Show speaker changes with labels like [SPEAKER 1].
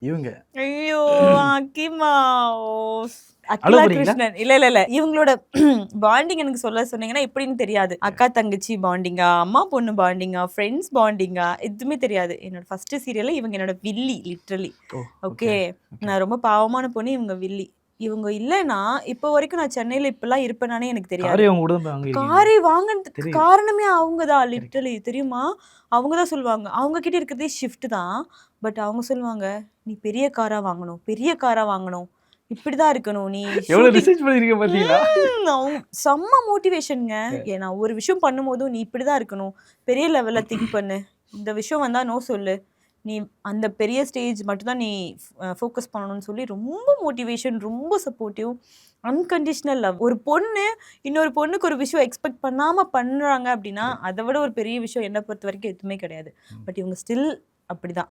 [SPEAKER 1] இவங்க.
[SPEAKER 2] ஐயோ! அக்கிமா. ஓ!
[SPEAKER 1] அழுவ
[SPEAKER 2] அகிலா
[SPEAKER 1] போறீங்களா?
[SPEAKER 2] கிருஷ்ணன். இல்ல. இவங்களோட பாண்டிங் எனக்கு சொல்ல சொன்னீங்கன்னா, எப்படின்னு தெரியாது. அக்கா, தங்கச்சி பாண்டிங்கா, அம்மா, பொண்ணு பாண்டிங்கா, ஃப்ரெண்ட்ஸ் பாண்டிங்கா, எதுவுமே தெரியாது. என்னோட ஃபர்ஸ்ட் சீரியல்ல இவங்க என்னோட வில்லி லிட்டரலி.
[SPEAKER 1] ஓ!
[SPEAKER 2] ஓகே.
[SPEAKER 1] ஓகே. ஓகே.
[SPEAKER 2] நான் ரொம்ப பாவமான பொண்ணு, இவங்க வில்லி. இவங்க இல்லன்னா, இப்போ வரைக்கும் நான் சென்னையில இப்படிலாம் இருப்பேனானே எனக்கு தெரியாது.
[SPEAKER 1] காரே அவங்க கூட தான் வாங்கியிருக்கீங்க.
[SPEAKER 2] காரே வாங்குனதுக்கு
[SPEAKER 1] தெரியுது.
[SPEAKER 2] காரணமே அவங்க தான்
[SPEAKER 1] கரெக்ட்.
[SPEAKER 2] லிட்டரலி. தெரியுமா? அவங்க தான் சொல்லுவாங்க. அவங்க கிட்ட இருக்கிறதே ஷிஃப்ட் தான். பட் அவங்க சொல்லுவாங்க, "நீ பெரிய காரா வாங்கணும். பெரிய காரா வாங்கணும். இப்படிதான் இருக்கணும். நீ
[SPEAKER 1] எவ்வளவு
[SPEAKER 2] ஷூட்டிங்."
[SPEAKER 1] ரிசர்ச் பண்ணிருக்கீங்க பாத்தீங்களா?
[SPEAKER 2] அவங்க செம்ம மோட்டிவேஷன்ங்க. ஏன்னா ஒரு விஷயம் பண்ணும்போதும், "நீ இப்படிதான் இருக்கணும். பெரிய லெவல்ல திங்க் பண்ணு. இந்த விஷயம் வந்தா நோ சொல்லு. நீ அந்த பெரிய ஸ்டேஜ் மட்டும் தான் நீ ஃபோக்கஸ் பண்ணணும்னு" சொல்லி ரொம்ப மோட்டிவேஷன், ரொம்ப சப்போர்ட்டிவ், அன்கண்டிஷனல் லவ். ஒரு பொண்ணு இன்னொரு பொண்ணுக்கு ஒரு விஷயம் எக்ஸ்பெக்ட் பண்ணாம பண்றாங்க அப்படின்னா,
[SPEAKER 1] கரெக்ட்.
[SPEAKER 2] அத விட ஒரு பெரிய விஷயம் என்ன பொறுத்தவரைக்கும் எதுவுமே கிடையாது. பட் இவங்க ஸ்டில் அப்படிதான்.